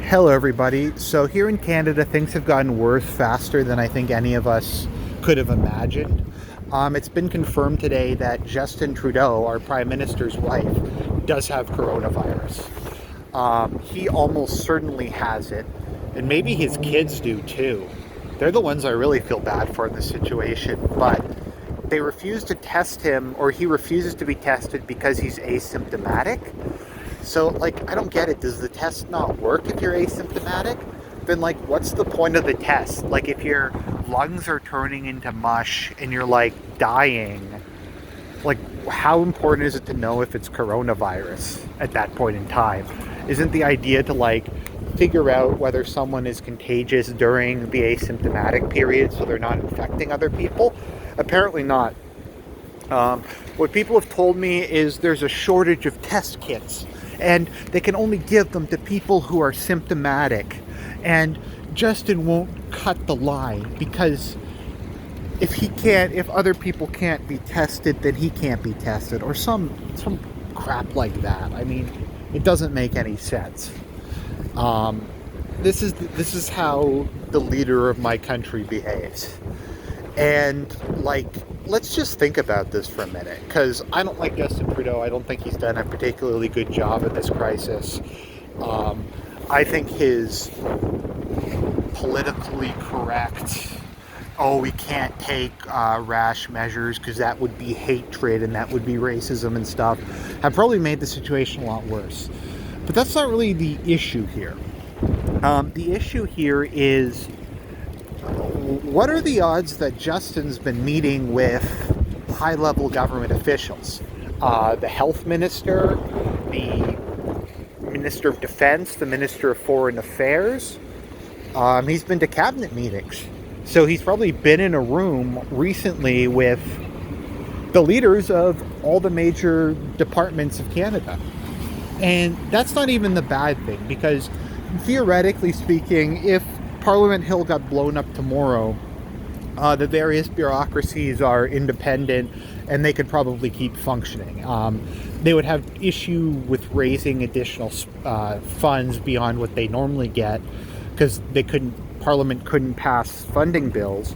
Hello everybody. So here in Canada, things have gotten worse faster than I think any of us could have imagined. It's been confirmed today that Justin Trudeau, our Prime Minister's wife, does have coronavirus. He almost certainly has it, and maybe his kids do too. They're the ones I really feel bad for in this situation, but they refuse to test him, or he refuses to be tested because he's asymptomatic. So, I don't get it. Does the test not work if you're asymptomatic? Then, what's the point of the test? If your lungs are turning into mush and you're, dying, how important is it to know if it's coronavirus at that point in time? Isn't the idea to, figure out whether someone is contagious during the asymptomatic period so they're not infecting other people? Apparently not. What people have told me is there's a shortage of test kits, and they can only give them to people who are symptomatic. And Justin won't cut the line because if other people can't be tested, then he can't be tested, or some crap like that. I mean, it doesn't make any sense. This is how the leader of my country behaves. And let's just think about this for a minute, because I don't like Justin Trudeau. I don't think he's done a particularly good job in this crisis. I think his politically correct, we can't take rash measures because that would be hatred and that would be racism and stuff, have probably made the situation a lot worse. But that's not really the issue here. The issue here is, what are the odds that Justin's been meeting with high-level government officials? The health minister, the minister of defense, the minister of foreign affairs. He's been to cabinet meetings. So he's probably been in a room recently with the leaders of all the major departments of Canada. And that's not even the bad thing, because theoretically speaking, if Parliament Hill got blown up tomorrow, the various bureaucracies are independent and they could probably keep functioning. They would have issue with raising additional funds beyond what they normally get because Parliament couldn't pass funding bills.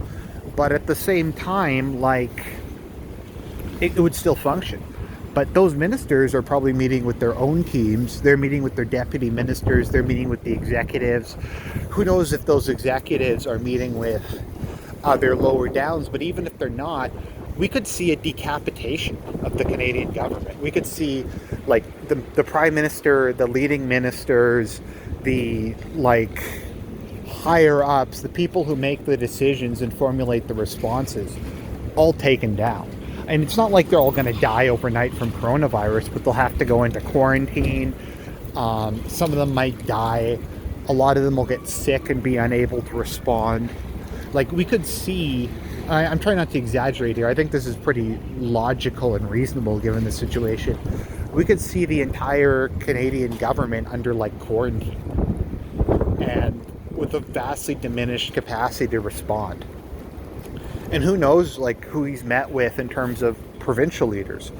But at the same time, it would still function. But those ministers are probably meeting with their own teams. They're meeting with their deputy ministers. They're meeting with the executives. Who knows if those executives are meeting with their lower downs. But even if they're not, we could see a decapitation of the Canadian government. We could see, the prime minister, the leading ministers, the, higher ups, the people who make the decisions and formulate the responses, all taken down. And it's not like they're all going to die overnight from coronavirus, but they'll have to go into quarantine. Some of them might die. A lot of them will get sick and be unable to respond. We could see, I'm trying not to exaggerate here, I think this is pretty logical and reasonable given the situation. We could see the entire Canadian government under quarantine and with a vastly diminished capacity to respond. And who knows, who he's met with in terms of provincial leaders.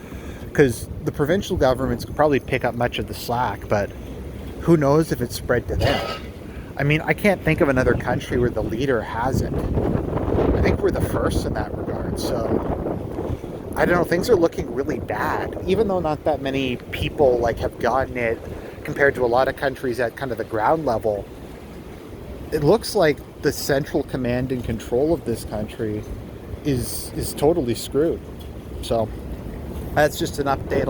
Because the provincial governments could probably pick up much of the slack, but who knows if it's spread to them. I mean, I can't think of another country where the leader hasn't. I think we're the first in that regard. So, I don't know, things are looking really bad. Even though not that many people, have gotten it compared to a lot of countries at kind of the ground level, it looks like the central command and control of this country is totally screwed. So that's just an update.